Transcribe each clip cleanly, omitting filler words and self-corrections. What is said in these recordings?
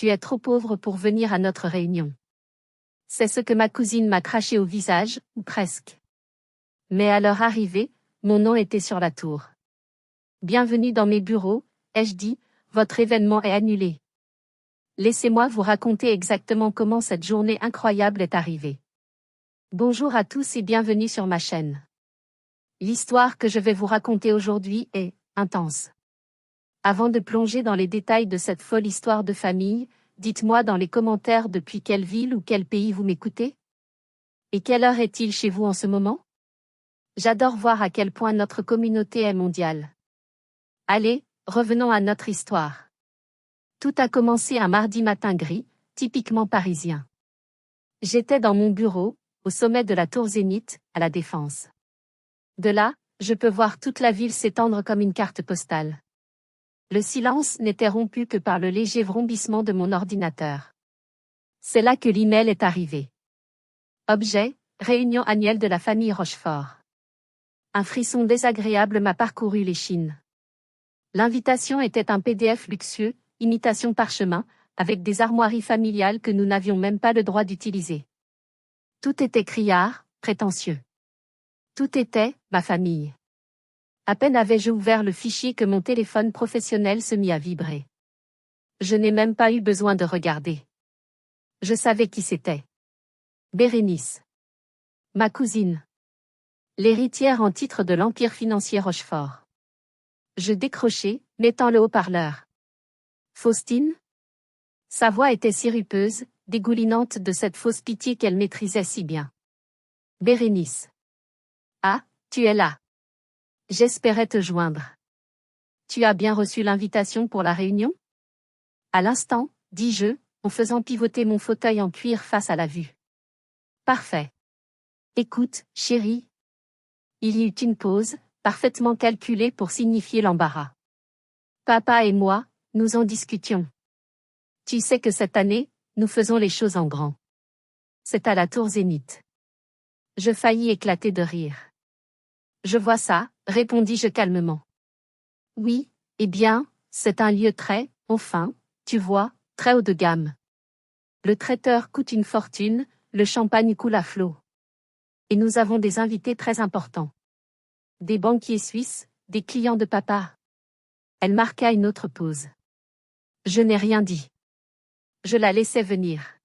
tu es trop pauvre pour venir à notre réunion. C'est ce que ma cousine m'a craché au visage, ou presque. Mais à leur arrivée, mon nom était sur la tour. Bienvenue dans mes bureaux, ai-je dit, votre événement est annulé. Laissez-moi vous raconter exactement comment cette journée incroyable est arrivée. Bonjour à tous et bienvenue sur ma chaîne. L'histoire que je vais vous raconter aujourd'hui est intense. Avant de plonger dans les détails de cette folle histoire de famille, dites-moi dans les commentaires depuis quelle ville ou quel pays vous m'écoutez. Et quelle heure est-il chez vous en ce moment? J'adore voir à quel point notre communauté est mondiale. Allez, revenons à notre histoire. Tout a commencé un mardi matin gris, typiquement parisien. J'étais dans mon bureau, au sommet de la tour Zénith, à La Défense. De là, je peux voir toute la ville s'étendre comme une carte postale. Le silence n'était rompu que par le léger vrombissement de mon ordinateur. C'est là que l'email est arrivé. Objet, réunion annuelle de la famille Rochefort. Un frisson désagréable m'a parcouru l'échine. L'invitation était un PDF luxueux, imitation parchemin, avec des armoiries familiales que nous n'avions même pas le droit d'utiliser. Tout était criard, prétentieux. Tout était, ma famille. À peine avais-je ouvert le fichier que mon téléphone professionnel se mit à vibrer. Je n'ai même pas eu besoin de regarder. Je savais qui c'était. Bérénice. Ma cousine. L'héritière en titre de l'empire financier Rochefort. Je décrochai, mettant le haut-parleur. Faustine? Sa voix était sirupeuse, dégoulinante de cette fausse pitié qu'elle maîtrisait si bien. Bérénice. Ah, tu es là. J'espérais te joindre. Tu as bien reçu l'invitation pour la réunion? À l'instant, dis-je, en faisant pivoter mon fauteuil en cuir face à la vue. Parfait. Écoute, chérie. Il y eut une pause, parfaitement calculée pour signifier l'embarras. Papa et moi, nous en discutions. Tu sais que cette année, nous faisons les choses en grand. C'est à la tour Zénith. Je faillis éclater de rire. Je vois ça, répondis-je calmement. Oui, eh bien, c'est un lieu très, enfin, tu vois, très haut de gamme. Le traiteur coûte une fortune, le champagne coule à flot. Et nous avons des invités très importants. Des banquiers suisses, des clients de papa. Elle marqua une autre pause. Je n'ai rien dit. Je la laissais venir.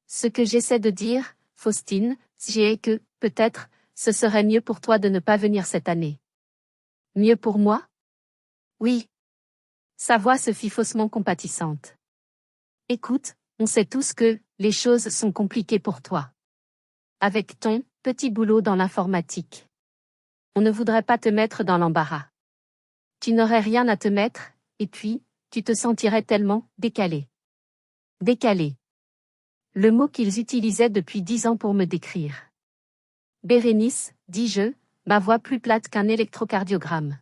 Ce que j'essaie de dire, Faustine, c'est que, peut-être, ce serait mieux pour toi de ne pas venir cette année. Mieux pour moi? Oui. Sa voix se fit faussement compatissante. Écoute, on sait tous que, les choses sont compliquées pour toi. Avec ton petit boulot dans l'informatique. On ne voudrait pas te mettre dans l'embarras. Tu n'aurais rien à te mettre, et puis, tu te sentirais tellement décalé. Décalé. Le mot qu'ils utilisaient depuis 10 ans pour me décrire. Bérénice, dis-je, ma voix plus plate qu'un électrocardiogramme.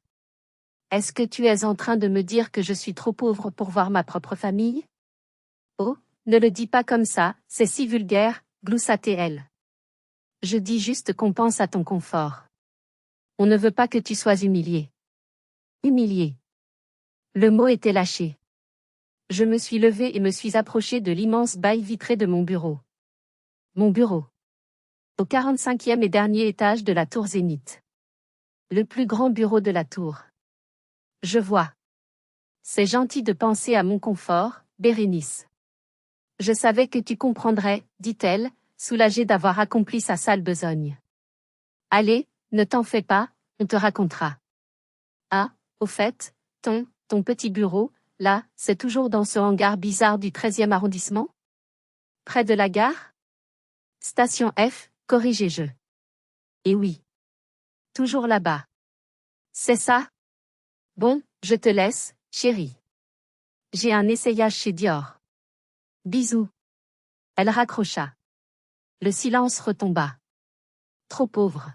Est-ce que tu es en train de me dire que je suis trop pauvre pour voir ma propre famille? Oh, ne le dis pas comme ça, c'est si vulgaire, gloussa-t-elle. Je dis juste qu'on pense à ton confort. On ne veut pas que tu sois humilié. Humilié. Le mot était lâché. Je me suis levée et me suis approchée de l'immense bail vitré de mon bureau. Mon bureau. Au 45e et dernier étage de la tour Zénith. Le plus grand bureau de la tour. Je vois. C'est gentil de penser à mon confort, Bérénice. Je savais que tu comprendrais, dit-elle, soulagée d'avoir accompli sa sale besogne. Allez, ne t'en fais pas, on te racontera. Ah, au fait, ton petit bureau, là, c'est toujours dans ce hangar bizarre du 13e arrondissement? Près de la gare? Station F, corrigez-je. Eh oui. Toujours là-bas. C'est ça? Bon, je te laisse, chérie. J'ai un essayage chez Dior. Bisous. Elle raccrocha. Le silence retomba. Trop pauvre.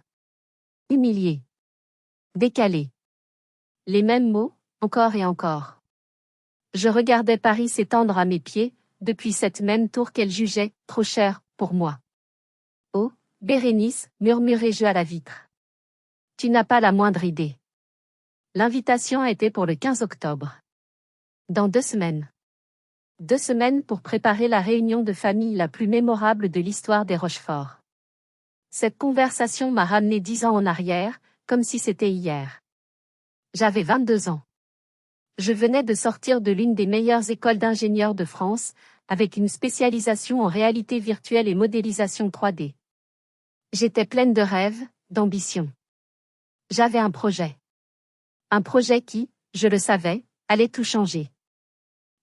Humilié. Décalé. Les mêmes mots, encore et encore. Je regardais Paris s'étendre à mes pieds, depuis cette même tour qu'elle jugeait trop chère pour moi. Oh, Bérénice, murmurai-je à la vitre. Tu n'as pas la moindre idée. L'invitation était pour le 15 octobre. Dans 2 semaines. 2 semaines pour préparer la réunion de famille la plus mémorable de l'histoire des Rochefort. Cette conversation m'a ramené 10 ans en arrière, comme si c'était hier. J'avais 22 ans. Je venais de sortir de l'une des meilleures écoles d'ingénieurs de France, avec une spécialisation en réalité virtuelle et modélisation 3D. J'étais pleine de rêves, d'ambition. J'avais un projet. Un projet qui, je le savais, allait tout changer.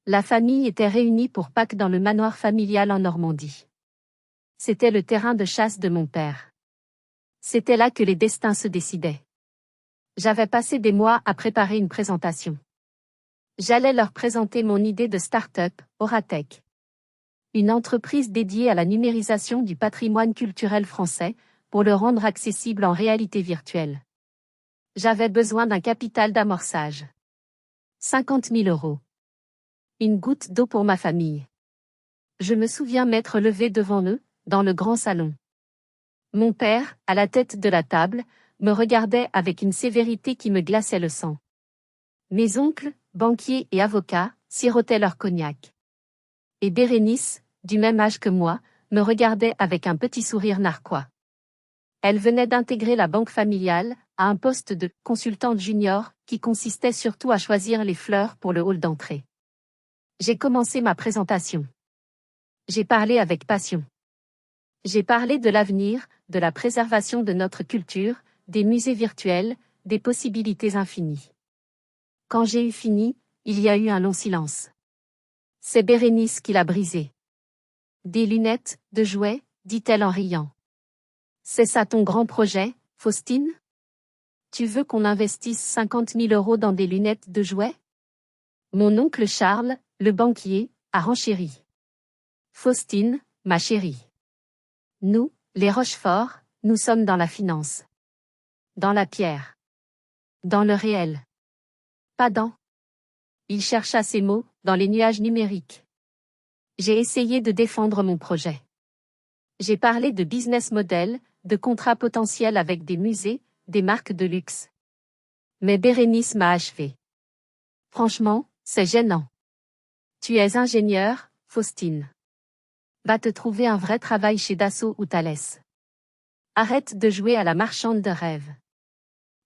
La famille était réunie pour Pâques dans le manoir familial en Normandie. C'était le terrain de chasse de mon père. C'était là que les destins se décidaient. J'avais passé des mois à préparer une présentation. J'allais leur présenter mon idée de start-up, Auratech. Une entreprise dédiée à la numérisation du patrimoine culturel français, pour le rendre accessible en réalité virtuelle. J'avais besoin d'un capital d'amorçage. 50 000 €. Une goutte d'eau pour ma famille. Je me souviens m'être levée devant eux, dans le grand salon. Mon père, à la tête de la table, me regardait avec une sévérité qui me glaçait le sang. Mes oncles, banquiers et avocats, sirotaient leur cognac. Et Bérénice, du même âge que moi, me regardait avec un petit sourire narquois. Elle venait d'intégrer la banque familiale, à un poste de consultante junior, qui consistait surtout à choisir les fleurs pour le hall d'entrée. J'ai commencé ma présentation. J'ai parlé avec passion. J'ai parlé de l'avenir, de la préservation de notre culture, des musées virtuels, des possibilités infinies. Quand j'ai eu fini, il y a eu un long silence. C'est Bérénice qui l'a brisé. Des lunettes, de jouets, dit-elle en riant. C'est ça ton grand projet, Faustine? Tu veux qu'on investisse 50 000 € dans des lunettes de jouets? Mon oncle Charles, le banquier, a renchéri. Faustine, ma chérie. Nous, les Rochefort, nous sommes dans la finance. Dans la pierre. Dans le réel. Pas dans. Il chercha ses mots, dans les nuages numériques. J'ai essayé de défendre mon projet. J'ai parlé de business model, de contrats potentiels avec des musées, des marques de luxe. Mais Bérénice m'a achevé. Franchement, c'est gênant. Tu es ingénieur, Faustine. Va te trouver un vrai travail chez Dassault ou Thales. Arrête de jouer à la marchande de rêves.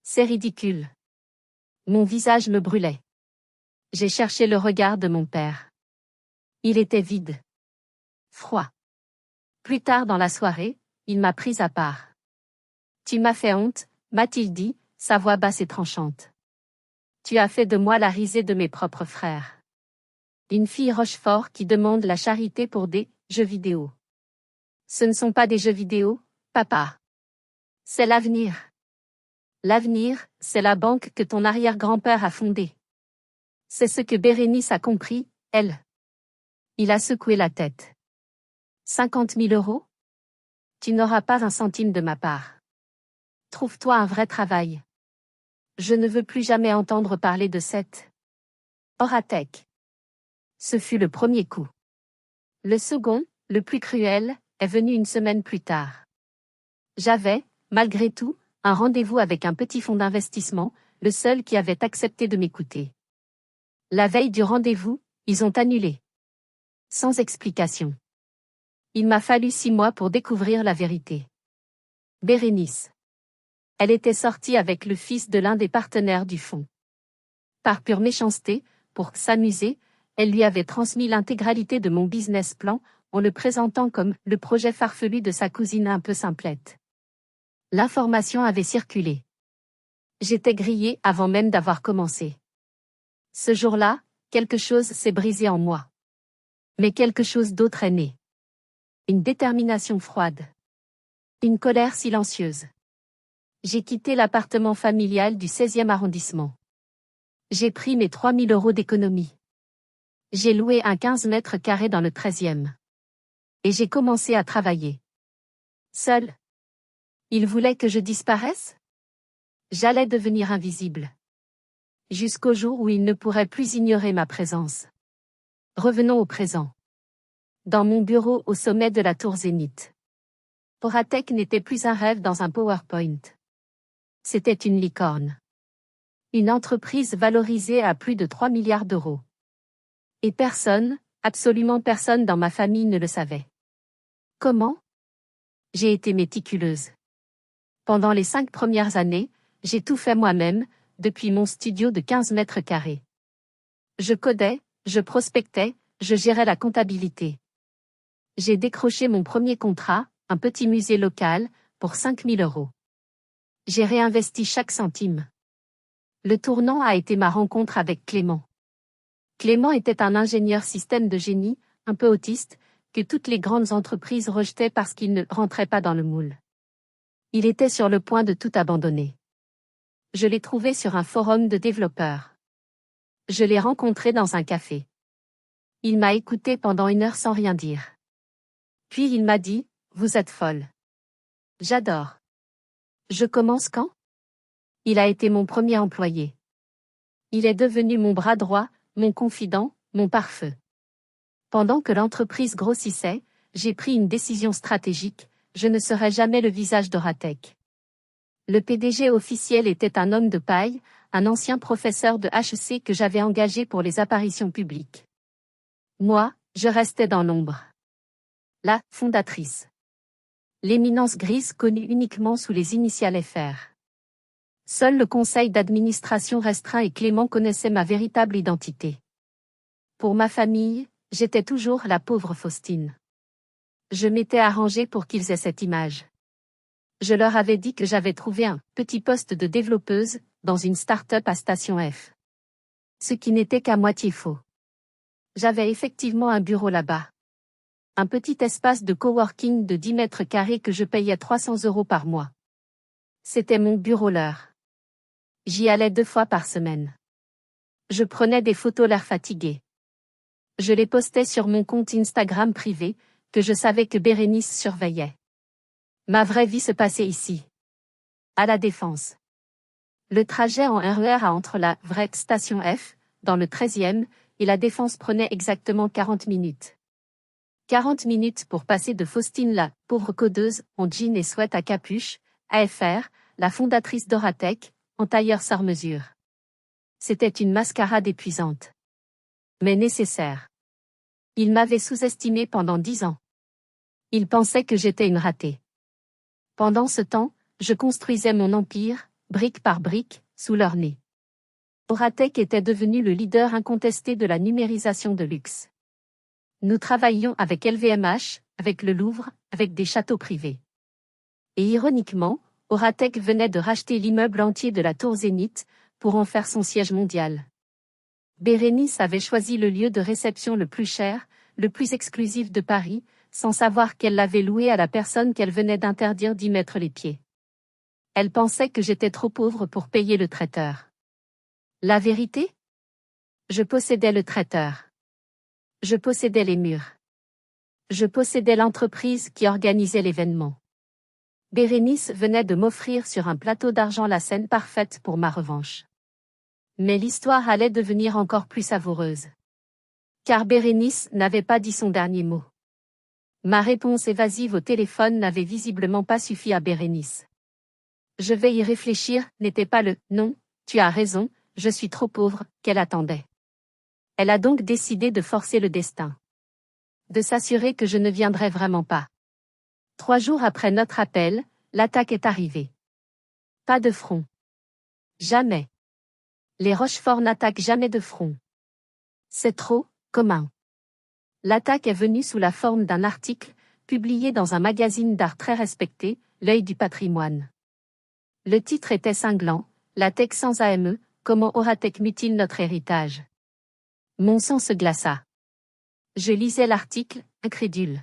C'est ridicule. Mon visage me brûlait. J'ai cherché le regard de mon père. Il était vide. Froid. Plus tard dans la soirée, il m'a prise à part. Tu m'as fait honte, m'a-t-il dit, sa voix basse et tranchante. Tu as fait de moi la risée de mes propres frères. Une fille Rochefort qui demande la charité pour des jeux vidéo. Ce ne sont pas des jeux vidéo, papa. C'est l'avenir. L'avenir, c'est la banque que ton arrière-grand-père a fondée. C'est ce que Bérénice a compris, elle. Il a secoué la tête. 50 000 €? Tu n'auras pas un centime de ma part. Trouve-toi un vrai travail. Je ne veux plus jamais entendre parler de cette Auratech. Ce fut le premier coup. Le second, le plus cruel, est venu une semaine plus tard. J'avais, malgré tout, un rendez-vous avec un petit fonds d'investissement, le seul qui avait accepté de m'écouter. La veille du rendez-vous, ils ont annulé. Sans explication. Il m'a fallu 6 mois pour découvrir la vérité. Bérénice. Elle était sortie avec le fils de l'un des partenaires du fonds. Par pure méchanceté, pour s'amuser, elle lui avait transmis l'intégralité de mon business plan, en le présentant comme le projet farfelu de sa cousine un peu simplette. L'information avait circulé. J'étais grillée avant même d'avoir commencé. Ce jour-là, quelque chose s'est brisé en moi. Mais quelque chose d'autre est né. Une détermination froide. Une colère silencieuse. J'ai quitté l'appartement familial du 16e arrondissement. J'ai pris mes 3 000 € d'économie. J'ai loué un 15 mètres carrés dans le 13e. Et j'ai commencé à travailler. Seul. Il voulait que je disparaisse? J'allais devenir invisible. Jusqu'au jour où il ne pourrait plus ignorer ma présence. Revenons au présent. Dans mon bureau au sommet de la tour Zénith. Auratech n'était plus un rêve dans un PowerPoint. C'était une licorne. Une entreprise valorisée à plus de 3 milliards d'euros. Et personne, Absolument personne dans ma famille ne le savait. Comment? J'ai été méticuleuse. Pendant les 5 premières années, j'ai tout fait moi-même, depuis mon studio de 15 mètres carrés. Je codais, je prospectais, je gérais la comptabilité. J'ai décroché mon premier contrat, un petit musée local, pour 5 000 €. J'ai réinvesti chaque centime. Le tournant a été ma rencontre avec Clément. Clément était un ingénieur système de génie, un peu autiste, que toutes les grandes entreprises rejetaient parce qu'il ne rentrait pas dans le moule. Il était sur le point de tout abandonner. Je l'ai trouvé sur un forum de développeurs. Je l'ai rencontré dans un café. Il m'a écouté pendant 1 heure sans rien dire. Puis il m'a dit, « Vous êtes folle. » J'adore. Je commence quand? Il a été mon premier employé. Il est devenu mon bras droit, mon confident, mon pare-feu. Pendant que l'entreprise grossissait, j'ai pris une décision stratégique, je ne serai jamais le visage d'Oratech. Le PDG officiel était un homme de paille, un ancien professeur de HEC que j'avais engagé pour les apparitions publiques. Moi, je restais dans l'ombre. La fondatrice. L'éminence grise connue uniquement sous les initiales FR. Seul le conseil d'administration restreint et Clément connaissait ma véritable identité. Pour ma famille, j'étais toujours la pauvre Faustine. Je m'étais arrangé pour qu'ils aient cette image. Je leur avais dit que j'avais trouvé un petit poste de développeuse dans une start-up à Station F. Ce qui n'était qu'à moitié faux. J'avais effectivement un bureau là-bas. Un petit espace de coworking de 10 mètres carrés que je payais 300 € par mois. C'était mon bureau l'heure. J'y allais 2 fois par semaine. Je prenais des photos l'air fatigué. Je les postais sur mon compte Instagram privé, que je savais que Bérénice surveillait. Ma vraie vie se passait ici. À La Défense. Le trajet en RER entre la vraie station F, dans le 13e, et La Défense prenait exactement 40 minutes. 40 minutes pour passer de Faustine la pauvre codeuse, en jean et sweat à capuche, à FR, la fondatrice d'Oratech, en tailleur sur mesure. C'était une mascarade épuisante. Mais nécessaire. Il m'avait sous-estimé pendant 10 ans. Il pensait que j'étais une ratée. Pendant ce temps, je construisais mon empire, brique par brique, sous leur nez. Oratech était devenu le leader incontesté de la numérisation de luxe. Nous travaillions avec LVMH, avec le Louvre, avec des châteaux privés. Et ironiquement, Oratech venait de racheter l'immeuble entier de la Tour Zénith, pour en faire son siège mondial. Bérénice avait choisi le lieu de réception le plus cher, le plus exclusif de Paris, sans savoir qu'elle l'avait loué à la personne qu'elle venait d'interdire d'y mettre les pieds. Elle pensait que j'étais trop pauvre pour payer le traiteur. La vérité? Je possédais le traiteur. Je possédais les murs. Je possédais l'entreprise qui organisait l'événement. Bérénice venait de m'offrir sur un plateau d'argent la scène parfaite pour ma revanche. Mais l'histoire allait devenir encore plus savoureuse. Car Bérénice n'avait pas dit son dernier mot. Ma réponse évasive au téléphone n'avait visiblement pas suffi à Bérénice. Je vais y réfléchir n'était pas le « non, tu as raison, je suis trop pauvre » qu'elle attendait. Elle a donc décidé de forcer le destin. De s'assurer que je ne viendrais vraiment pas. 3 jours après notre appel, l'attaque est arrivée. Pas de front. Jamais. Les Rochefort n'attaquent jamais de front. C'est trop commun. L'attaque est venue sous la forme d'un article, publié dans un magazine d'art très respecté, L'Œil du patrimoine. Le titre était cinglant, La tech sans AME, comment Oratech mutile notre héritage. Mon sang se glaça. Je lisais l'article, incrédule.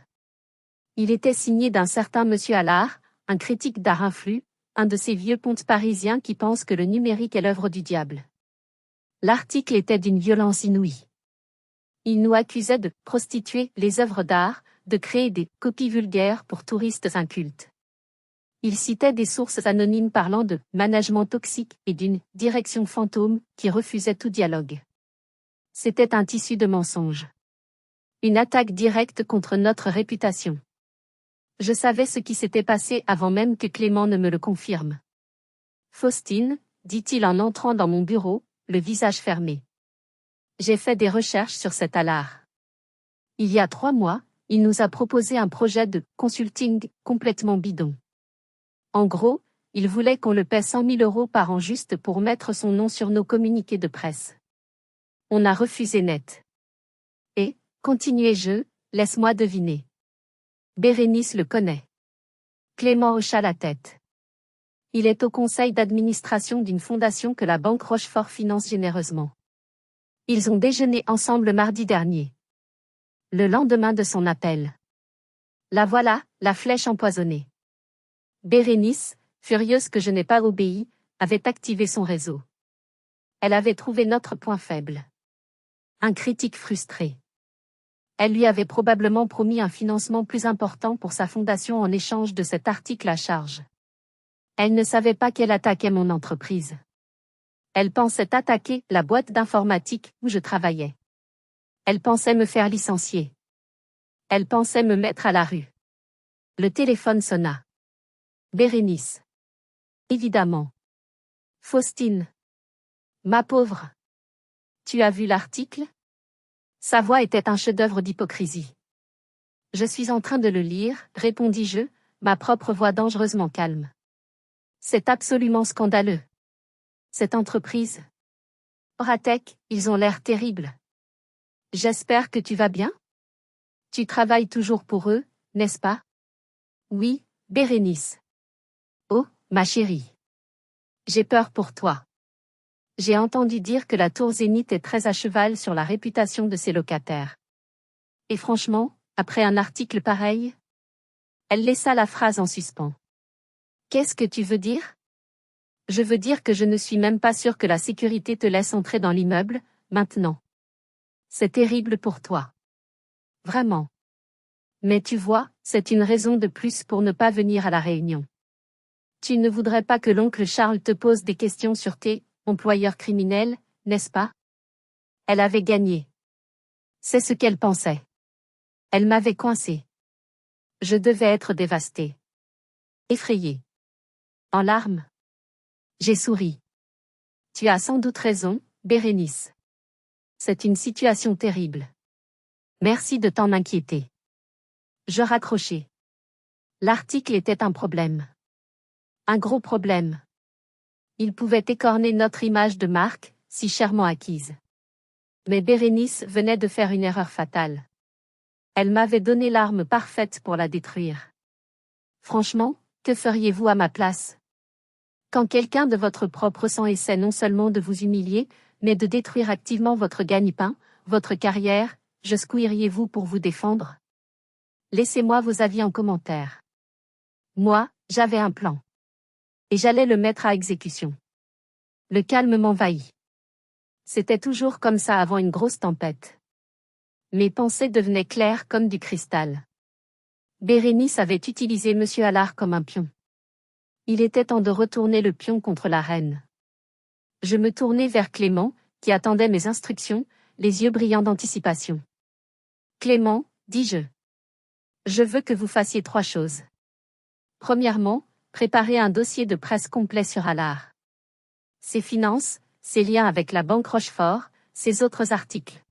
Il était signé d'un certain monsieur Allard, un critique d'art influ, un de ces vieux pontes parisiens qui pensent que le numérique est l'œuvre du diable. L'article était d'une violence inouïe. Il nous accusait de prostituer les œuvres d'art, de créer des copies vulgaires pour touristes incultes. Il citait des sources anonymes parlant de management toxique et d'une direction fantôme qui refusait tout dialogue. C'était un tissu de mensonges. Une attaque directe contre notre réputation. Je savais ce qui s'était passé avant même que Clément ne me le confirme. Faustine, dit-il en entrant dans mon bureau, le visage fermé. J'ai fait des recherches sur cet Allard. Il y a 3 mois, il nous a proposé un projet de consulting complètement bidon. En gros, il voulait qu'on le paie 100 000 € par an juste pour mettre son nom sur nos communiqués de presse. On a refusé net. Et, continuez-je, laisse-moi deviner. Bérénice le connaît. Clément hocha la tête. Il est au conseil d'administration d'une fondation que la Banque Rochefort finance généreusement. Ils ont déjeuné ensemble mardi dernier. Le lendemain de son appel. La voilà, la flèche empoisonnée. Bérénice, furieuse que je n'ai pas obéi, avait activé son réseau. Elle avait trouvé notre point faible. Un critique frustré. Elle lui avait probablement promis un financement plus important pour sa fondation en échange de cet article à charge. Elle ne savait pas qu'elle attaquait mon entreprise. Elle pensait attaquer la boîte d'informatique où je travaillais. Elle pensait me faire licencier. Elle pensait me mettre à la rue. Le téléphone sonna. Bérénice. Évidemment. Faustine. Ma pauvre. Tu as vu l'article? Sa voix était un chef-d'œuvre d'hypocrisie. Je suis en train de le lire, répondis-je, ma propre voix dangereusement calme. C'est absolument scandaleux. Cette entreprise. Oratech, ils ont l'air terribles. J'espère que tu vas bien? Tu travailles toujours pour eux, n'est-ce pas? Oui, Bérénice. Oh, ma chérie. J'ai peur pour toi. J'ai entendu dire que la tour Zénith est très à cheval sur la réputation de ses locataires. Et franchement, après un article pareil? Elle laissa la phrase en suspens. Qu'est-ce que tu veux dire? Je veux dire que je ne suis même pas sûre que la sécurité te laisse entrer dans l'immeuble, maintenant. C'est terrible pour toi. Vraiment. Mais tu vois, c'est une raison de plus pour ne pas venir à la réunion. Tu ne voudrais pas que l'oncle Charles te pose des questions sur tes employeurs criminels, n'est-ce pas? Elle avait gagné. C'est ce qu'elle pensait. Elle m'avait coincé. Je devais être dévastée. Effrayée. En larmes. J'ai souri. Tu as sans doute raison, Bérénice. C'est une situation terrible. Merci de t'en inquiéter. Je raccrochai. L'article était un problème. Un gros problème. Il pouvait écorner notre image de marque, si chèrement acquise. Mais Bérénice venait de faire une erreur fatale. Elle m'avait donné l'arme parfaite pour la détruire. Franchement, que feriez-vous à ma place? Quand quelqu'un de votre propre sang essaie non seulement de vous humilier, mais de détruire activement votre gagne-pain, votre carrière, jusqu'où pour vous défendre? Laissez-moi vos avis en commentaire. Moi, j'avais un plan. Et j'allais le mettre à exécution. Le calme m'envahit. C'était toujours comme ça avant une grosse tempête. Mes pensées devenaient claires comme du cristal. Bérénice avait utilisé Monsieur Allard comme un pion. Il était temps de retourner le pion contre la reine. Je me tournai vers Clément, qui attendait mes instructions, les yeux brillants d'anticipation. Clément, dis-je. Je veux que vous fassiez 3 choses. Premièrement, préparez un dossier de presse complet sur Allard. Ses finances, ses liens avec la Banque Rochefort, ses autres articles.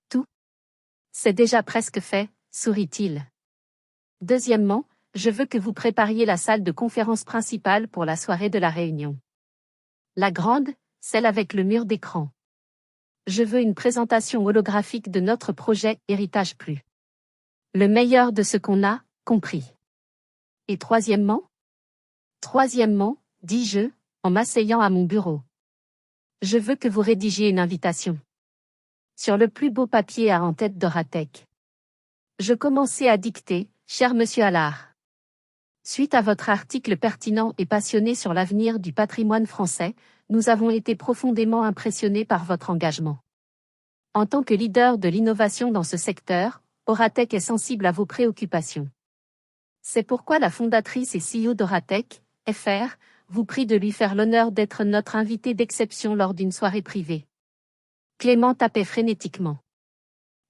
Tout. C'est déjà presque fait, sourit-il. Deuxièmement, je veux que vous prépariez la salle de conférence principale pour la soirée de la réunion. La grande, celle avec le mur d'écran. Je veux une présentation holographique de notre projet Héritage Plus. Le meilleur de ce qu'on a, compris. Et troisièmement, dis-je, en m'asseyant à mon bureau. Je veux que vous rédigiez une invitation. Sur le plus beau papier à en tête d'Oratech. Je commençai à dicter, cher Monsieur Allard. Suite à votre article pertinent et passionné sur l'avenir du patrimoine français, nous avons été profondément impressionnés par votre engagement. En tant que leader de l'innovation dans ce secteur, Oratech est sensible à vos préoccupations. C'est pourquoi la fondatrice et CEO d'Oratech, FR, vous prie de lui faire l'honneur d'être notre invité d'exception lors d'une soirée privée. Clément tapait frénétiquement.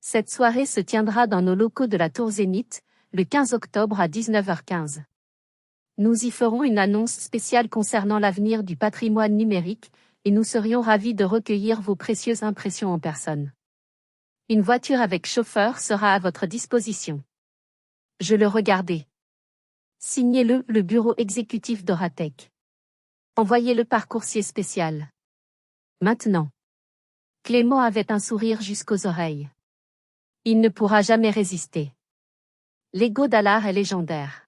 Cette soirée se tiendra dans nos locaux de la Tour Zénith, le 15 octobre à 19h15. Nous y ferons une annonce spéciale concernant l'avenir du patrimoine numérique, et nous serions ravis de recueillir vos précieuses impressions en personne. Une voiture avec chauffeur sera à votre disposition. Je le regardais. Signez-le, le bureau exécutif d'Oratech. Envoyez-le par coursier spécial. Maintenant. Clément avait un sourire jusqu'aux oreilles. Il ne pourra jamais résister. L'ego d'Allard est légendaire.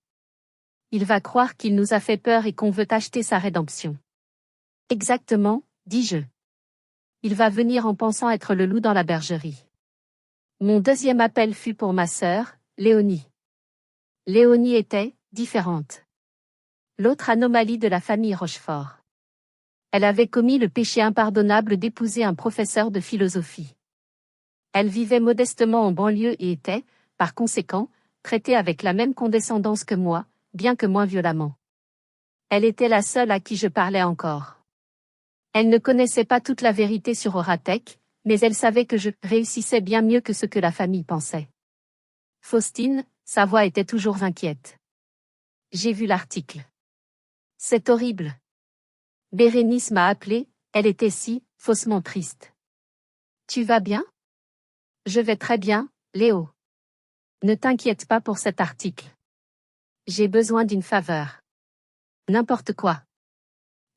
Il va croire qu'il nous a fait peur et qu'on veut acheter sa rédemption. Exactement, dis-je. Il va venir en pensant être le loup dans la bergerie. Mon deuxième appel fut pour ma sœur, Léonie. Léonie était différente. L'autre anomalie de la famille Rochefort. Elle avait commis le péché impardonnable d'épouser un professeur de philosophie. Elle vivait modestement en banlieue et était, par conséquent, traitée avec la même condescendance que moi, bien que moins violemment. Elle était la seule à qui je parlais encore. Elle ne connaissait pas toute la vérité sur Oratech, mais elle savait que je réussissais bien mieux que ce que la famille pensait. Faustine, sa voix était toujours inquiète. J'ai vu l'article. C'est horrible. Bérénice m'a appelé, elle était si, faussement triste. Tu vas bien? Je vais très bien, Léo. Ne t'inquiète pas pour cet article. J'ai besoin d'une faveur. N'importe quoi.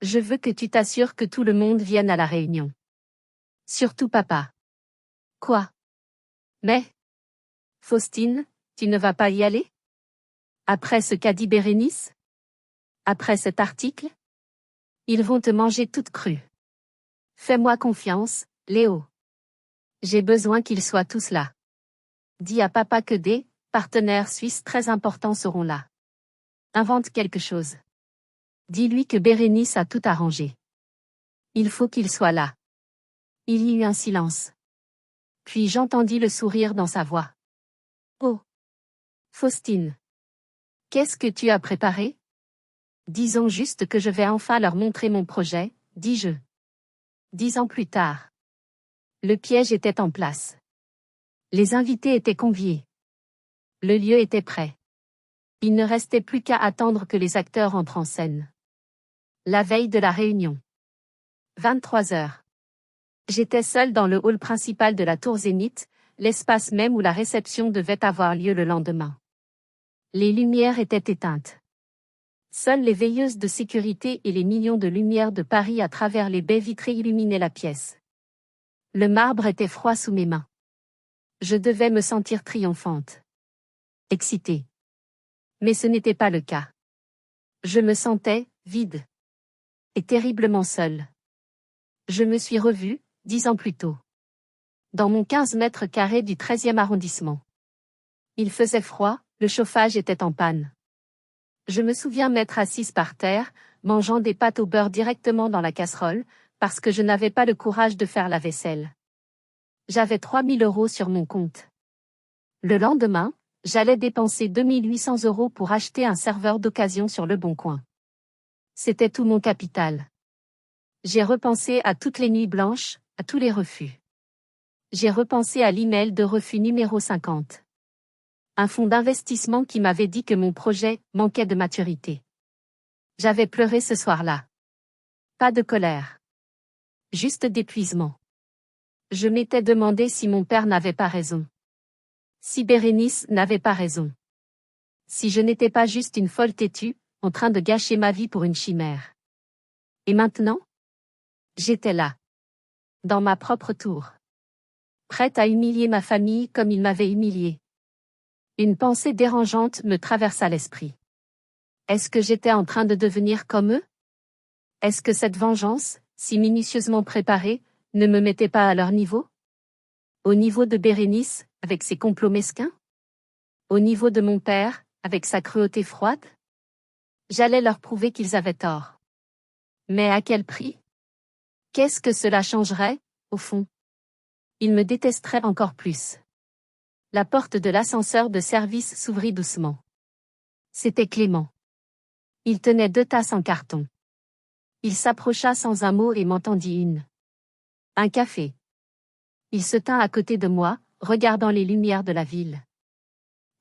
Je veux que tu t'assures que tout le monde vienne à la réunion. Surtout papa. Quoi? Mais, Faustine, tu ne vas pas y aller? Après ce qu'a dit Bérénice? Après cet article? Ils vont te manger toute crue. Fais-moi confiance, Léo. J'ai besoin qu'ils soient tous là. Dis à papa que des partenaires suisses très importants seront là. Invente quelque chose. Dis-lui que Bérénice a tout arrangé. Il faut qu'il soit là. Il y eut un silence. Puis j'entendis le sourire dans sa voix. Oh! Faustine. Qu'est-ce que tu as préparé? Disons juste que je vais enfin leur montrer mon projet, dis-je. 10 ans plus tard. Le piège était en place. Les invités étaient conviés. Le lieu était prêt. Il ne restait plus qu'à attendre que les acteurs entrent en scène. La veille de la réunion. 23 heures. J'étais seule dans le hall principal de la tour Zénith, l'espace même où la réception devait avoir lieu le lendemain. Les lumières étaient éteintes. Seules les veilleuses de sécurité et les millions de lumières de Paris à travers les baies vitrées illuminaient la pièce. Le marbre était froid sous mes mains. Je devais me sentir triomphante. Excitée. Mais ce n'était pas le cas. Je me sentais vide. Et terriblement seule. Je me suis revue, 10 ans plus tôt. Dans mon 15 mètres carrés du 13e arrondissement. Il faisait froid, le chauffage était en panne. Je me souviens m'être assise par terre, mangeant des pâtes au beurre directement dans la casserole, parce que je n'avais pas le courage de faire la vaisselle. J'avais 3000 € sur mon compte. Le lendemain, j'allais dépenser 2800 € pour acheter un serveur d'occasion sur Le Bon Coin. C'était tout mon capital. J'ai repensé à toutes les nuits blanches, à tous les refus. J'ai repensé à l'email de refus numéro 50. Un fonds d'investissement qui m'avait dit que mon projet manquait de maturité. J'avais pleuré ce soir-là. Pas de colère. Juste d'épuisement. Je m'étais demandé si mon père n'avait pas raison. Si Bérénice n'avait pas raison. Si je n'étais pas juste une folle têtue, en train de gâcher ma vie pour une chimère. Et maintenant? J'étais là. Dans ma propre tour. Prête à humilier ma famille comme ils m'avaient humiliée. Une pensée dérangeante me traversa l'esprit. Est-ce que j'étais en train de devenir comme eux? Est-ce que cette vengeance, si minutieusement préparée, ne me mettait pas à leur niveau? Au niveau de Bérénice, avec ses complots mesquins? Au niveau de mon père, avec sa cruauté froide? J'allais leur prouver qu'ils avaient tort. Mais à quel prix? Qu'est-ce que cela changerait, au fond? Ils me détesteraient encore plus. La porte de l'ascenseur de service s'ouvrit doucement. C'était Clément. Il tenait 2 tasses en carton. Il s'approcha sans un mot et m'entendit une. Un café. Il se tint à côté de moi, regardant les lumières de la ville.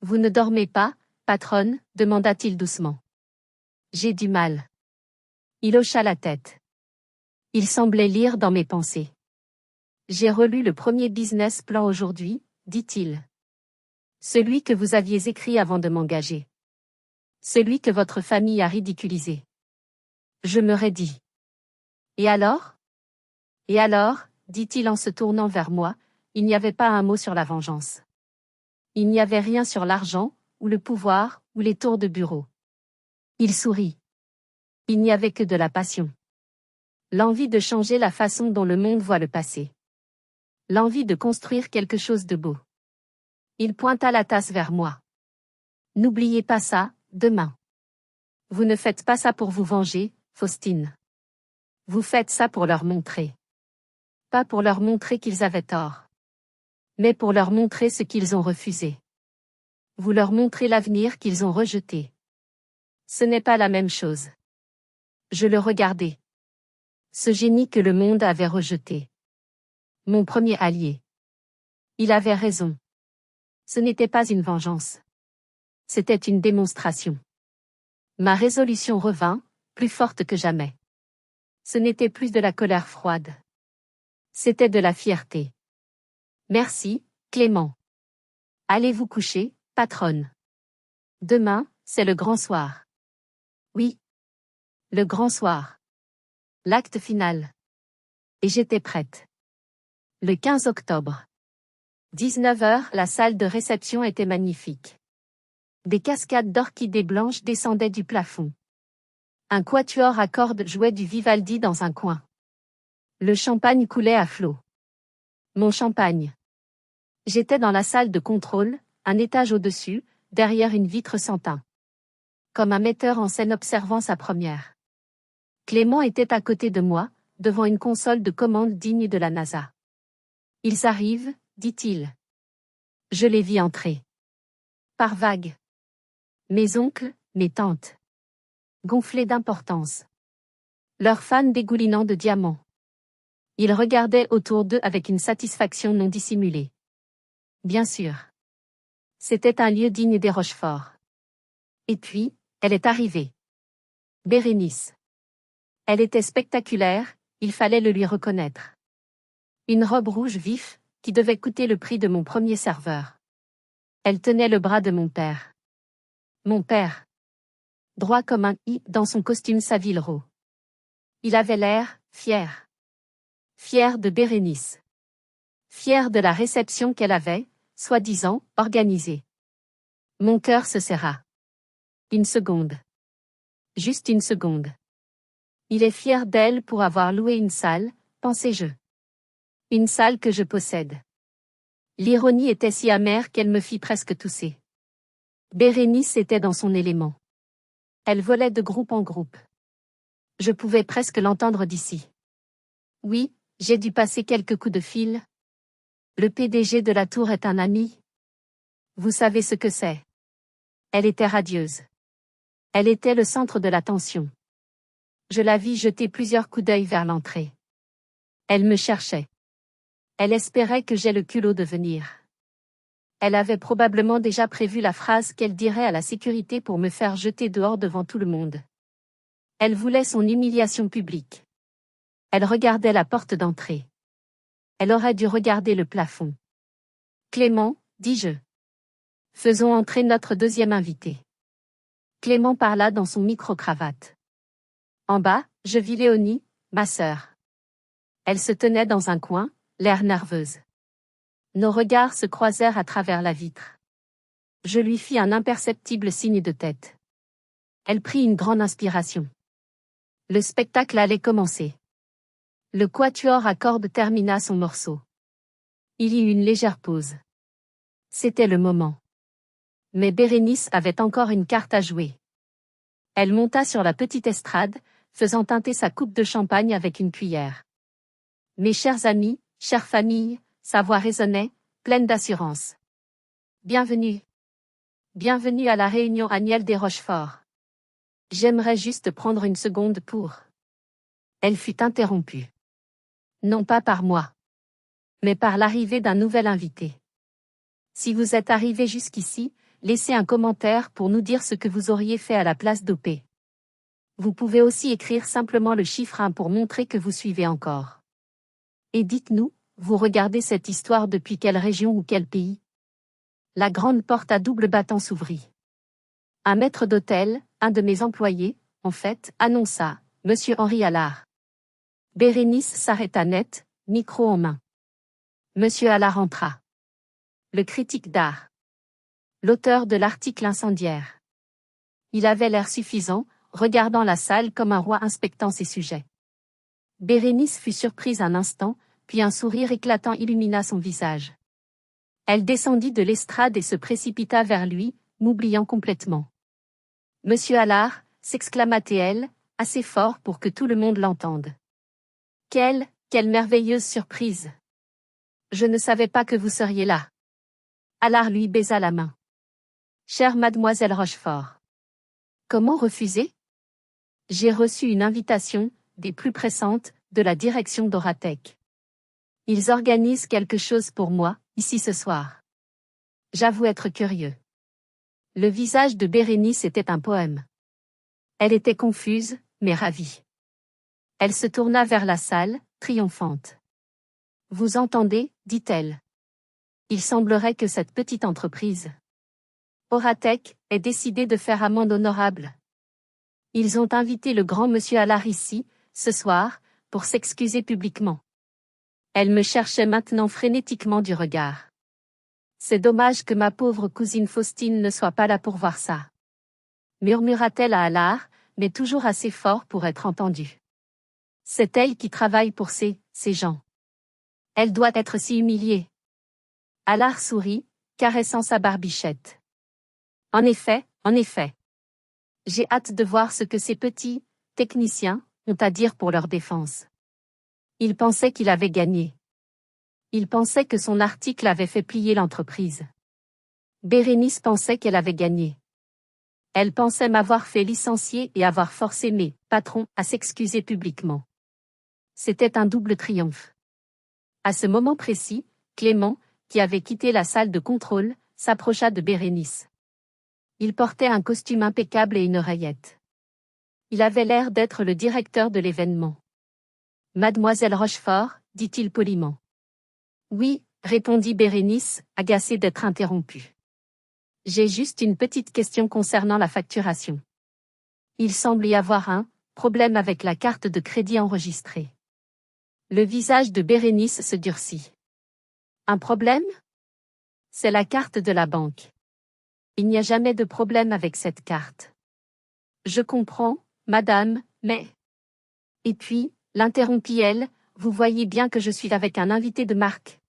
Vous ne dormez pas, patronne, demanda-t-il doucement. J'ai du mal. Il hocha la tête. Il semblait lire dans mes pensées. J'ai relu le premier business plan aujourd'hui, dit-il. Celui que vous aviez écrit avant de m'engager. Celui que votre famille a ridiculisé. Je me raidis. Et alors? Et alors, dit-il en se tournant vers moi, il n'y avait pas un mot sur la vengeance. Il n'y avait rien sur l'argent, ou le pouvoir, ou les tours de bureau. Il sourit. Il n'y avait que de la passion. L'envie de changer la façon dont le monde voit le passé. L'envie de construire quelque chose de beau. Il pointa la tasse vers moi. N'oubliez pas ça, demain. Vous ne faites pas ça pour vous venger, Faustine. Vous faites ça pour leur montrer. Pas pour leur montrer qu'ils avaient tort. Mais pour leur montrer ce qu'ils ont refusé. Vous leur montrez l'avenir qu'ils ont rejeté. Ce n'est pas la même chose. Je le regardais. Ce génie que le monde avait rejeté. Mon premier allié. Il avait raison. Ce n'était pas une vengeance. C'était une démonstration. Ma résolution revint, plus forte que jamais. Ce n'était plus de la colère froide. C'était de la fierté. Merci, Clément. Allez vous coucher, patronne. Demain, c'est le grand soir. Oui. Le grand soir. L'acte final. Et j'étais prête. Le 15 octobre. 19h, la salle de réception était magnifique. Des cascades d'orchidées blanches descendaient du plafond. Un quatuor à cordes jouait du Vivaldi dans un coin. Le champagne coulait à flots. Mon champagne. J'étais dans la salle de contrôle, un étage au-dessus, derrière une vitre sans teint. Comme un metteur en scène observant sa première. Clément était à côté de moi, devant une console de commande digne de la NASA. Ils arrivent, dit-il. Je les vis entrer. Par vagues. Mes oncles, mes tantes. Gonflés d'importance. Leurs fans dégoulinant de diamants. Ils regardaient autour d'eux avec une satisfaction non dissimulée. Bien sûr. C'était un lieu digne des Rochefort. Et puis, elle est arrivée. Bérénice. Elle était spectaculaire, il fallait le lui reconnaître. Une robe rouge vif, qui devait coûter le prix de mon premier serveur. Elle tenait le bras de mon père. Mon père. Droit comme un i dans son costume Savile-Row. Il avait l'air, fier. Fier de Bérénice. Fier de la réception qu'elle avait, soi-disant, organisée. Mon cœur se serra. Une seconde. Juste une seconde. Il est fier d'elle pour avoir loué une salle, pensais-je. Une salle que je possède. L'ironie était si amère qu'elle me fit presque tousser. Bérénice était dans son élément. Elle volait de groupe en groupe. Je pouvais presque l'entendre d'ici. Oui, j'ai dû passer quelques coups de fil. Le PDG de la tour est un ami. Vous savez ce que c'est. Elle était radieuse. Elle était le centre de l'attention. Je la vis jeter plusieurs coups d'œil vers l'entrée. Elle me cherchait. Elle espérait que j'aie le culot de venir. Elle avait probablement déjà prévu la phrase qu'elle dirait à la sécurité pour me faire jeter dehors devant tout le monde. Elle voulait son humiliation publique. Elle regardait la porte d'entrée. Elle aurait dû regarder le plafond. Clément, dis-je. Faisons entrer notre deuxième invité. Clément parla dans son micro-cravate. En bas, je vis Léonie, ma sœur. Elle se tenait dans un coin, l'air nerveuse. Nos regards se croisèrent à travers la vitre. Je lui fis un imperceptible signe de tête. Elle prit une grande inspiration. Le spectacle allait commencer. Le quatuor à cordes termina son morceau. Il y eut une légère pause. C'était le moment. Mais Bérénice avait encore une carte à jouer. Elle monta sur la petite estrade, faisant teinter sa coupe de champagne avec une cuillère. Mes chers amis, chère famille, sa voix résonnait, pleine d'assurance. Bienvenue. Bienvenue à la réunion annuelle des Rochefort. J'aimerais juste prendre une seconde pour... Elle fut interrompue. Non pas par moi, mais par l'arrivée d'un nouvel invité. Si vous êtes arrivé jusqu'ici, laissez un commentaire pour nous dire ce que vous auriez fait à la place d'OP. Vous pouvez aussi écrire simplement le chiffre 1 pour montrer que vous suivez encore. Et dites-nous, vous regardez cette histoire depuis quelle région ou quel pays? La grande porte à double battant s'ouvrit. Un maître d'hôtel, un de mes employés, en fait, annonça, Monsieur Henri Allard. Bérénice s'arrêta net, micro en main. Monsieur Allard entra. Le critique d'art. L'auteur de l'article incendiaire. Il avait l'air suffisant, regardant la salle comme un roi inspectant ses sujets. Bérénice fut surprise un instant, puis un sourire éclatant illumina son visage. Elle descendit de l'estrade et se précipita vers lui, m'oubliant complètement. Monsieur Allard, s'exclama-t-elle, assez fort pour que tout le monde l'entende. Quelle merveilleuse surprise! Je ne savais pas que vous seriez là. Allard lui baisa la main. Chère mademoiselle Rochefort. Comment refuser? J'ai reçu une invitation, des plus pressantes, de la direction d'Oratech. Ils organisent quelque chose pour moi, ici ce soir. J'avoue être curieux. Le visage de Bérénice était un poème. Elle était confuse, mais ravie. Elle se tourna vers la salle, triomphante. Vous entendez, dit-elle. Il semblerait que cette petite entreprise, Oratech, ait décidé de faire amende honorable. Ils ont invité le grand monsieur Allard ici, ce soir, pour s'excuser publiquement. Elle me cherchait maintenant frénétiquement du regard. C'est dommage que ma pauvre cousine Faustine ne soit pas là pour voir ça. Murmura-t-elle à Allard, mais toujours assez fort pour être entendue. C'est elle qui travaille pour ces gens. Elle doit être si humiliée. Allard sourit, caressant sa barbichette. En effet. J'ai hâte de voir ce que ces petits techniciens ont à dire pour leur défense. Il pensait qu'il avait gagné. Il pensait que son article avait fait plier l'entreprise. Bérénice pensait qu'elle avait gagné. Elle pensait m'avoir fait licencier et avoir forcé mes patrons à s'excuser publiquement. C'était un double triomphe. À ce moment précis, Clément, qui avait quitté la salle de contrôle, s'approcha de Bérénice. Il portait un costume impeccable et une oreillette. Il avait l'air d'être le directeur de l'événement. Mademoiselle Rochefort, dit-il poliment. Oui, répondit Bérénice, agacée d'être interrompue. J'ai juste une petite question concernant la facturation. Il semble y avoir un problème avec la carte de crédit enregistrée. Le visage de Bérénice se durcit. Un problème? C'est la carte de la banque. Il n'y a jamais de problème avec cette carte. Je comprends, madame, mais... Et puis, l'interrompit-elle, vous voyez bien que je suis avec un invité de marque.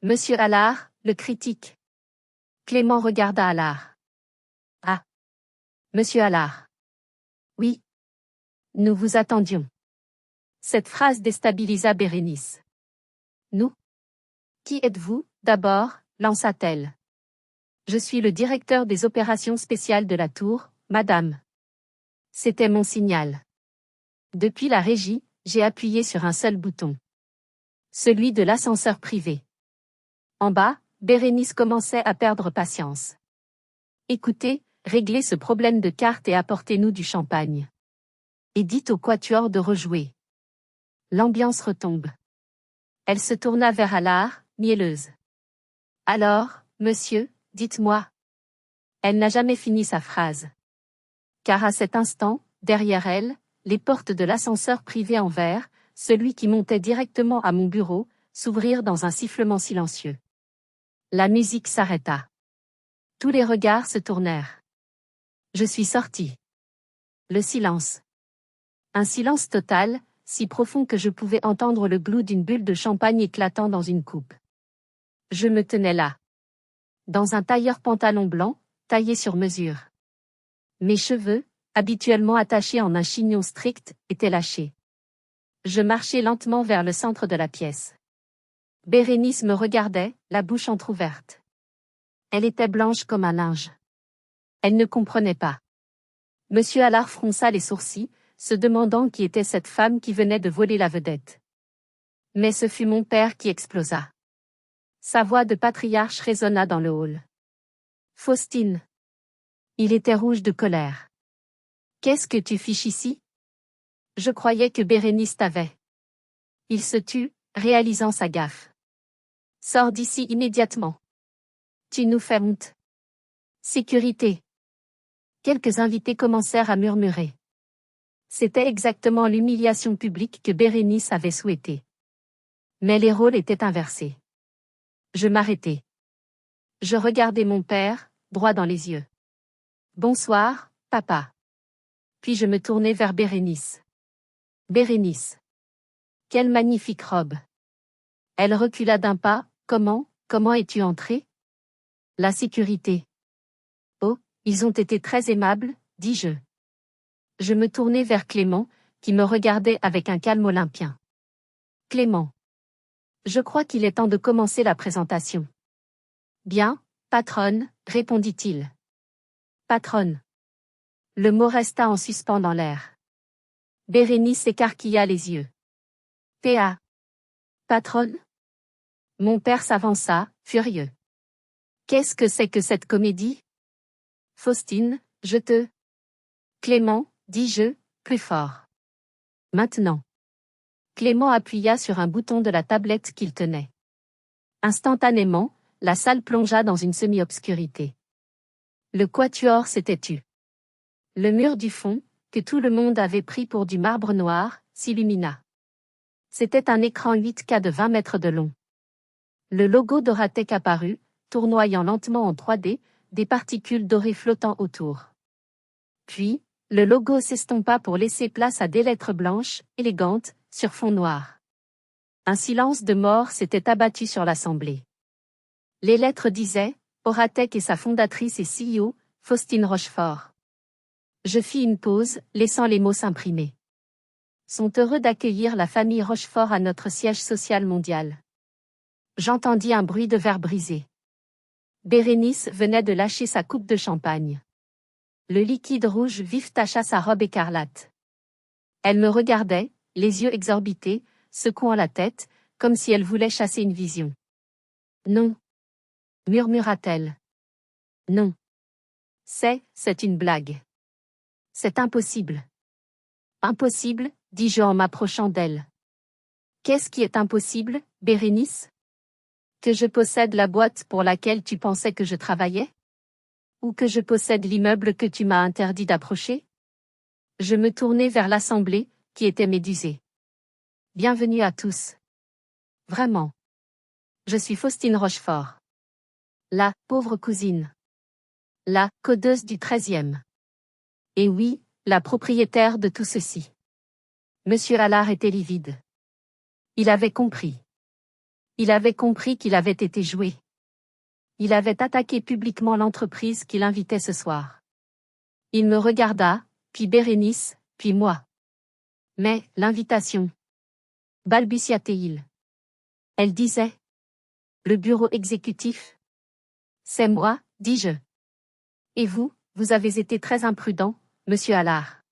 Monsieur Allard, le critique. Clément regarda Allard. Ah. Monsieur Allard. Oui. Nous vous attendions. Cette phrase déstabilisa Bérénice. Nous? Qui êtes-vous, d'abord, lança-t-elle. Je suis le directeur des opérations spéciales de la tour, madame. C'était mon signal. Depuis la régie, j'ai appuyé sur un seul bouton. Celui de l'ascenseur privé. En bas, Bérénice commençait à perdre patience. Écoutez, réglez ce problème de carte et apportez-nous du champagne. Et dites au quatuor de rejouer. L'ambiance retombe. Elle se tourna vers Allard, mielleuse. Alors, monsieur, dites-moi. Elle n'a jamais fini sa phrase. Car à cet instant, derrière elle, les portes de l'ascenseur privé en verre, celui qui montait directement à mon bureau, s'ouvrirent dans un sifflement silencieux. La musique s'arrêta. Tous les regards se tournèrent. Je suis sorti. Le silence. Un silence total, si profond que je pouvais entendre le glou d'une bulle de champagne éclatant dans une coupe. Je me tenais là. Dans un tailleur pantalon blanc, taillé sur mesure. Mes cheveux, habituellement attachés en un chignon strict, étaient lâchés. Je marchais lentement vers le centre de la pièce. Bérénice me regardait, la bouche entr'ouverte. Elle était blanche comme un linge. Elle ne comprenait pas. Monsieur Allard fronça les sourcils, se demandant qui était cette femme qui venait de voler la vedette. Mais ce fut mon père qui explosa. Sa voix de patriarche résonna dans le hall. Faustine. Il était rouge de colère. Qu'est-ce que tu fiches ici? Je croyais que Bérénice t'avait. Il se tut, réalisant sa gaffe. Sors d'ici immédiatement. Tu nous fais honte. Sécurité. Quelques invités commencèrent à murmurer. C'était exactement l'humiliation publique que Bérénice avait souhaitée. Mais les rôles étaient inversés. Je m'arrêtai. Je regardai mon père, droit dans les yeux. Bonsoir, papa. Puis je me tournai vers Bérénice. Bérénice. Quelle magnifique robe. Elle recula d'un pas. Comment es-tu entrée? La sécurité. Oh, ils ont été très aimables, dis-je. Je me tournai vers Clément, qui me regardait avec un calme olympien. Clément. Je crois qu'il est temps de commencer la présentation. Bien, patronne, répondit-il. Patronne. Le mot resta en suspens dans l'air. Bérénice écarquilla les yeux. PA. Patronne? Mon père s'avança, furieux. Qu'est-ce que c'est que cette comédie? Faustine, je te... Clément, dis-je, plus fort. Maintenant. Clément appuya sur un bouton de la tablette qu'il tenait. Instantanément, la salle plongea dans une semi-obscurité. Le quatuor s'était tu. Le mur du fond, que tout le monde avait pris pour du marbre noir, s'illumina. C'était un écran 8K de 20 mètres de long. Le logo d'Oratec apparut, tournoyant lentement en 3D, des particules dorées flottant autour. Puis, le logo s'estompa pour laisser place à des lettres blanches, élégantes, sur fond noir. Un silence de mort s'était abattu sur l'assemblée. Les lettres disaient « Oratec et sa fondatrice et CEO, Faustine Rochefort ». Je fis une pause, laissant les mots s'imprimer. Sont heureux d'accueillir la famille Rochefort à notre siège social mondial. J'entendis un bruit de verre brisé. Bérénice venait de lâcher sa coupe de champagne. Le liquide rouge vif tacha sa robe écarlate. Elle me regardait, les yeux exorbités, secouant la tête, comme si elle voulait chasser une vision. Non. Murmura-t-elle. Non. C'est une blague. C'est impossible. Impossible, dis-je en m'approchant d'elle. Qu'est-ce qui est impossible, Bérénice? Que je possède la boîte pour laquelle tu pensais que je travaillais? Ou que je possède l'immeuble que tu m'as interdit d'approcher? Je me tournai vers l'assemblée, qui était médusée. Bienvenue à tous. Vraiment. Je suis Faustine Rochefort. La pauvre cousine. La codeuse du 13e. Et oui, la propriétaire de tout ceci. Monsieur Allard était livide. Il avait compris. Il avait compris qu'il avait été joué. Il avait attaqué publiquement l'entreprise qui l'invitait ce soir. Il me regarda, puis Bérénice, puis moi. Mais, l'invitation. Balbutia-t-il. Elle disait. Le bureau exécutif. C'est moi, dis-je. Et vous avez été très imprudent, monsieur Allard.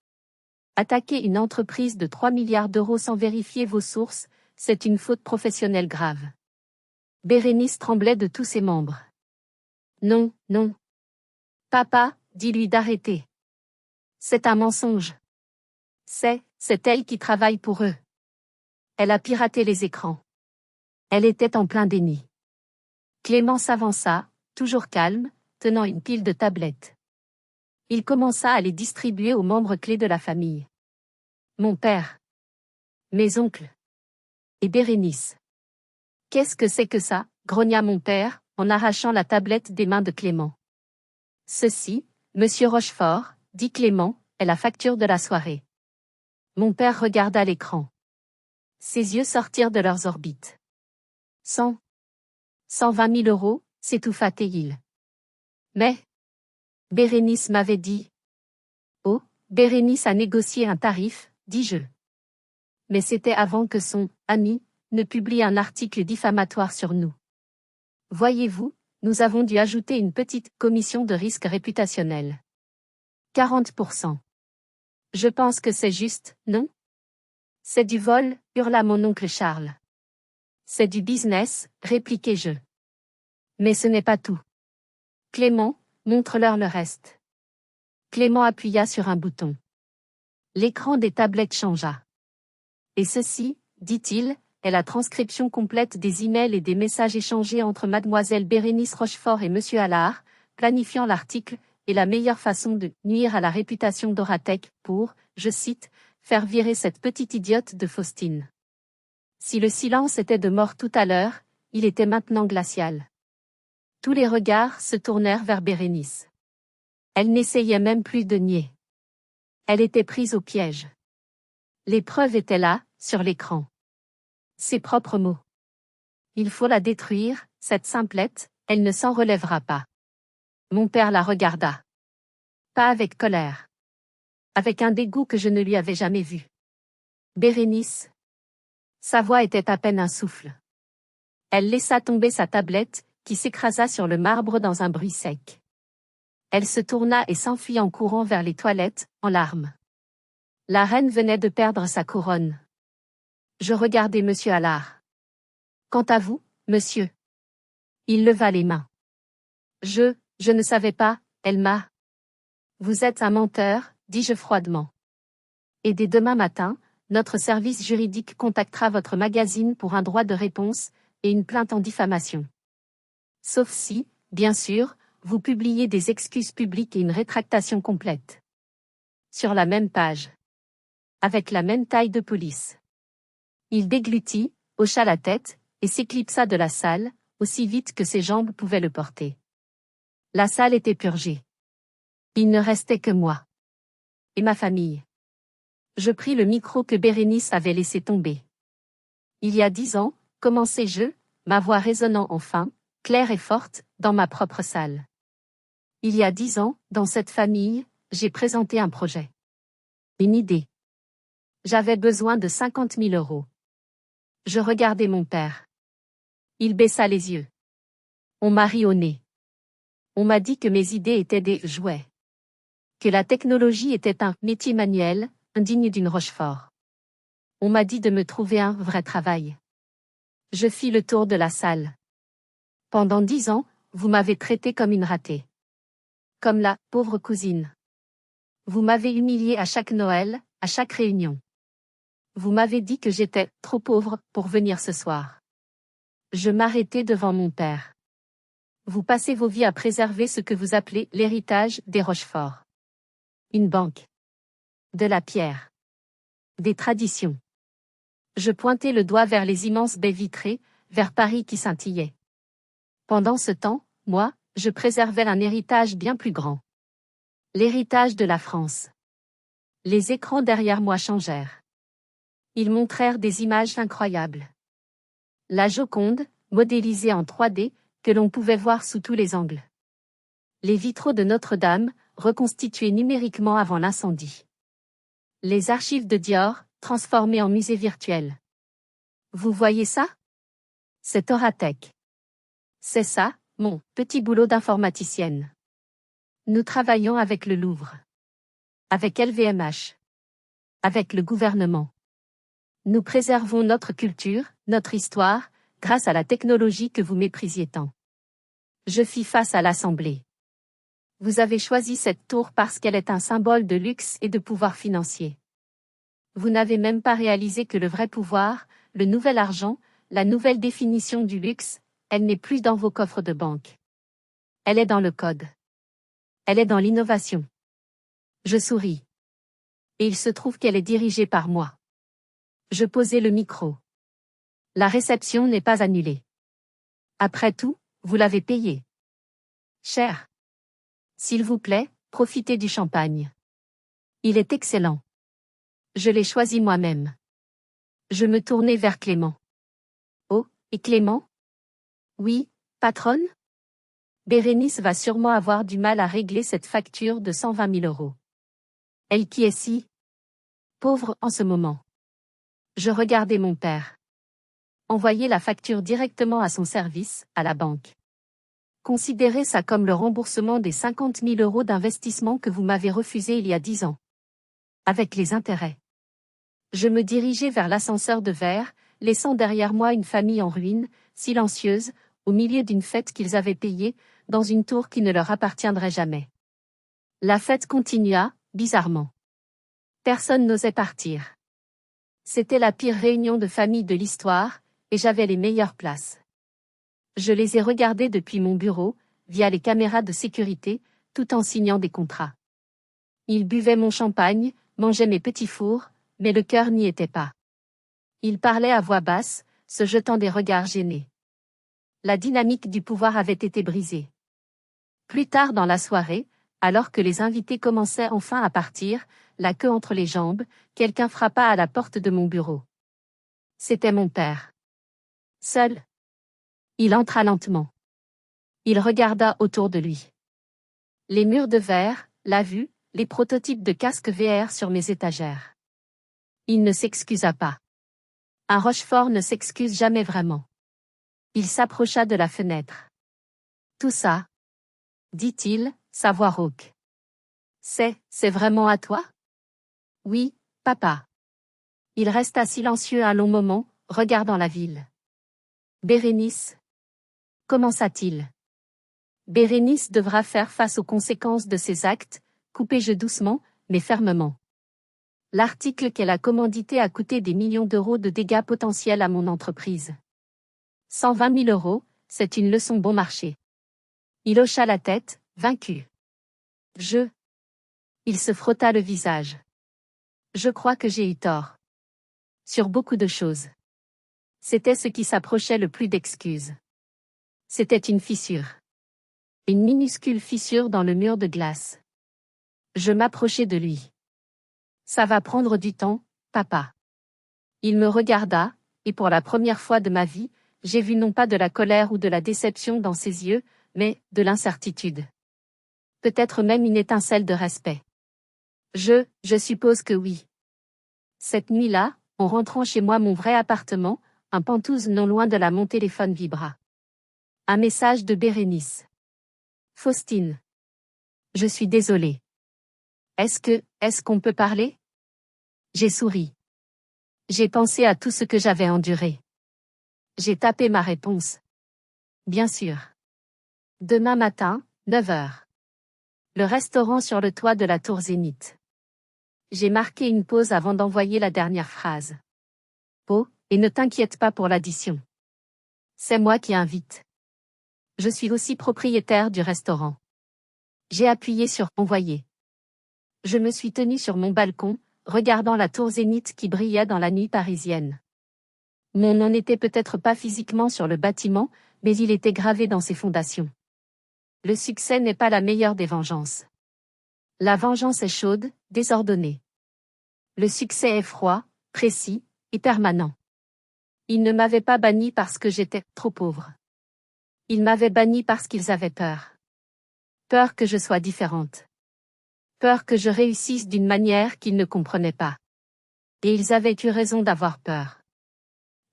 Attaquer une entreprise de 3 milliards d'euros sans vérifier vos sources, c'est une faute professionnelle grave. Bérénice tremblait de tous ses membres. Non, non. Papa, dis-lui d'arrêter. C'est un mensonge. C'est elle qui travaille pour eux. Elle a piraté les écrans. Elle était en plein déni. Clément s'avança, toujours calme, tenant une pile de tablettes. Il commença à les distribuer aux membres clés de la famille. Mon père. Mes oncles. Et Bérénice. Qu'est-ce que c'est que ça, grogna mon père, en arrachant la tablette des mains de Clément. Ceci, monsieur Rochefort, dit Clément, est la facture de la soirée. Mon père regarda l'écran. Ses yeux sortirent de leurs orbites. 120 000 euros, s'étouffa-t-il. Mais, Bérénice m'avait dit. Oh, Bérénice a négocié un tarif, dis-je. Mais c'était avant que son ami ne publie un article diffamatoire sur nous. Voyez-vous, nous avons dû ajouter une petite commission de risque réputationnel. 40%. Je pense que c'est juste, non? C'est du vol, hurla mon oncle Charles. C'est du business, répliquai-je. Mais ce n'est pas tout. Clément, montre-leur le reste. Clément appuya sur un bouton. L'écran des tablettes changea. Et ceci, dit-il, est la transcription complète des emails et des messages échangés entre mademoiselle Bérénice Rochefort et monsieur Allard, planifiant l'article, et la meilleure façon de nuire à la réputation d'Oratech pour, je cite, faire virer cette petite idiote de Faustine. Si le silence était de mort tout à l'heure, il était maintenant glacial. Tous les regards se tournèrent vers Bérénice. Elle n'essayait même plus de nier. Elle était prise au piège. Les preuves étaient là, sur l'écran. Ses propres mots. Il faut la détruire, cette simplette, elle ne s'en relèvera pas. Mon père la regarda. Pas avec colère. Avec un dégoût que je ne lui avais jamais vu. Bérénice. Sa voix était à peine un souffle. Elle laissa tomber sa tablette, qui s'écrasa sur le marbre dans un bruit sec. Elle se tourna et s'enfuit en courant vers les toilettes, en larmes. La reine venait de perdre sa couronne. Je regardai monsieur Allard. Quant à vous, monsieur. Il leva les mains. Je ne savais pas, elle m'a. Vous êtes un menteur, dis-je froidement. Et dès demain matin, notre service juridique contactera votre magazine pour un droit de réponse et une plainte en diffamation. Sauf si, bien sûr, vous publiez des excuses publiques et une rétractation complète. Sur la même page. Avec la même taille de police. Il déglutit, hocha la tête, et s'éclipsa de la salle, aussi vite que ses jambes pouvaient le porter. La salle était purgée. Il ne restait que moi. Et ma famille. Je pris le micro que Bérénice avait laissé tomber. Il y a 10 ans, commençai-je, ma voix résonnant enfin, claire et forte, dans ma propre salle. Il y a 10 ans, dans cette famille, j'ai présenté un projet. Une idée. J'avais besoin de 50 000 €. Je regardai mon père. Il baissa les yeux. On m'a ri au nez. On m'a dit que mes idées étaient des jouets. Que la technologie était un métier manuel, indigne d'une Rochefort. On m'a dit de me trouver un vrai travail. Je fis le tour de la salle. Pendant 10 ans, vous m'avez traité comme une ratée. Comme la pauvre cousine. Vous m'avez humiliée à chaque Noël, à chaque réunion. Vous m'avez dit que j'étais trop pauvre pour venir ce soir. Je m'arrêtai devant mon père. Vous passez vos vies à préserver ce que vous appelez l'héritage des Rochefort. Une banque. De la pierre. Des traditions. Je pointai le doigt vers les immenses baies vitrées, vers Paris qui scintillait. Pendant ce temps, moi, je préservais un héritage bien plus grand. L'héritage de la France. Les écrans derrière moi changèrent. Ils montrèrent des images incroyables. La Joconde, modélisée en 3D, que l'on pouvait voir sous tous les angles. Les vitraux de Notre-Dame, reconstitués numériquement avant l'incendie. Les archives de Dior, transformées en musée virtuel. Vous voyez ça? C'est Oratech. C'est ça, mon petit boulot d'informaticienne. Nous travaillons avec le Louvre. Avec LVMH. Avec le gouvernement. Nous préservons notre culture, notre histoire, grâce à la technologie que vous méprisiez tant. Je fis face à l'Assemblée. Vous avez choisi cette tour parce qu'elle est un symbole de luxe et de pouvoir financier. Vous n'avez même pas réalisé que le vrai pouvoir, le nouvel argent, la nouvelle définition du luxe, elle n'est plus dans vos coffres de banque. Elle est dans le code. Elle est dans l'innovation. Je souris. Et il se trouve qu'elle est dirigée par moi. Je posai le micro. La réception n'est pas annulée. Après tout, vous l'avez payé. Cher. S'il vous plaît, profitez du champagne. Il est excellent. Je l'ai choisi moi-même. Je me tournai vers Clément. Oh, et Clément? Oui, patronne? Bérénice va sûrement avoir du mal à régler cette facture de 120 000 €. Elle qui est si pauvre en ce moment. Je regardai mon père. Envoyer la facture directement à son service, à la banque. Considérez ça comme le remboursement des 50 000 € d'investissement que vous m'avez refusé il y a 10 ans. Avec les intérêts. Je me dirigeai vers l'ascenseur de verre, laissant derrière moi une famille en ruine, silencieuse, au milieu d'une fête qu'ils avaient payée, dans une tour qui ne leur appartiendrait jamais. La fête continua, bizarrement. Personne n'osait partir. C'était la pire réunion de famille de l'histoire, et j'avais les meilleures places. Je les ai regardés depuis mon bureau, via les caméras de sécurité, tout en signant des contrats. Ils buvaient mon champagne, mangeaient mes petits fours, mais le cœur n'y était pas. Ils parlaient à voix basse, se jetant des regards gênés. La dynamique du pouvoir avait été brisée. Plus tard dans la soirée, alors que les invités commençaient enfin à partir, la queue entre les jambes, quelqu'un frappa à la porte de mon bureau. C'était mon père. Seul. Il entra lentement. Il regarda autour de lui. Les murs de verre, la vue, les prototypes de casques VR sur mes étagères. Il ne s'excusa pas. Un Rochefort ne s'excuse jamais vraiment. Il s'approcha de la fenêtre. Tout ça, dit-il, sa voix rauque. C'est vraiment à toi? Oui, papa. Il resta silencieux un long moment, regardant la ville. Bérénice? Commença-t-il. Bérénice devra faire face aux conséquences de ses actes, coupai-je doucement, mais fermement. L'article qu'elle a commandité a coûté des millions d'euros de dégâts potentiels à mon entreprise. 120 000 euros, c'est une leçon bon marché. Il hocha la tête, vaincu. Il se frotta le visage. Je crois que j'ai eu tort. Sur beaucoup de choses. C'était ce qui s'approchait le plus d'excuses. C'était une fissure. Une minuscule fissure dans le mur de glace. Je m'approchai de lui. Ça va prendre du temps, papa. Il me regarda, et pour la première fois de ma vie, j'ai vu non pas de la colère ou de la déception dans ses yeux, mais de l'incertitude. Peut-être même une étincelle de respect. Je suppose que oui. Cette nuit-là, en rentrant chez moi mon vrai appartement, un Penthouse non loin de là mon téléphone vibra. Un message de Bérénice. Faustine. Je suis désolée. Est-ce qu'on peut parler? J'ai souri. J'ai pensé à tout ce que j'avais enduré. J'ai tapé ma réponse. Bien sûr. Demain matin, 9 heures. Le restaurant sur le toit de la tour Zénith. J'ai marqué une pause avant d'envoyer la dernière phrase. Oh, et ne t'inquiète pas pour l'addition. C'est moi qui invite. Je suis aussi propriétaire du restaurant. J'ai appuyé sur « Envoyer ». Je me suis tenu sur mon balcon, regardant la tour Zénith qui brillait dans la nuit parisienne. Mon nom n'était peut-être pas physiquement sur le bâtiment, mais il était gravé dans ses fondations. Le succès n'est pas la meilleure des vengeances. La vengeance est chaude, désordonnée. Le succès est froid, précis, et permanent. Ils ne m'avaient pas banni parce que j'étais trop pauvre. Ils m'avaient banni parce qu'ils avaient peur. Peur que je sois différente. Peur que je réussisse d'une manière qu'ils ne comprenaient pas. Et ils avaient eu raison d'avoir peur.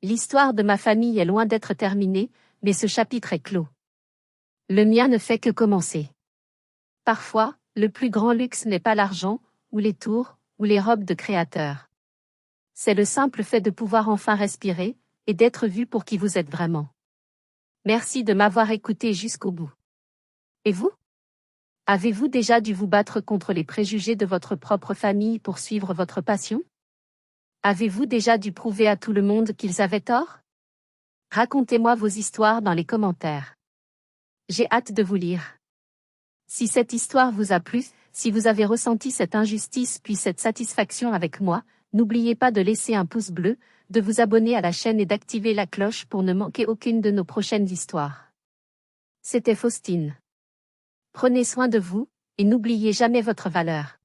L'histoire de ma famille est loin d'être terminée, mais ce chapitre est clos. Le mien ne fait que commencer. Parfois, le plus grand luxe n'est pas l'argent, ou les tours, ou les robes de créateurs. C'est le simple fait de pouvoir enfin respirer, et d'être vu pour qui vous êtes vraiment. Merci de m'avoir écouté jusqu'au bout. Et vous? Avez-vous déjà dû vous battre contre les préjugés de votre propre famille pour suivre votre passion? Avez-vous déjà dû prouver à tout le monde qu'ils avaient tort? Racontez-moi vos histoires dans les commentaires. J'ai hâte de vous lire. Si cette histoire vous a plu, si vous avez ressenti cette injustice puis cette satisfaction avec moi, n'oubliez pas de laisser un pouce bleu, de vous abonner à la chaîne et d'activer la cloche pour ne manquer aucune de nos prochaines histoires. C'était Faustine. Prenez soin de vous, et n'oubliez jamais votre valeur.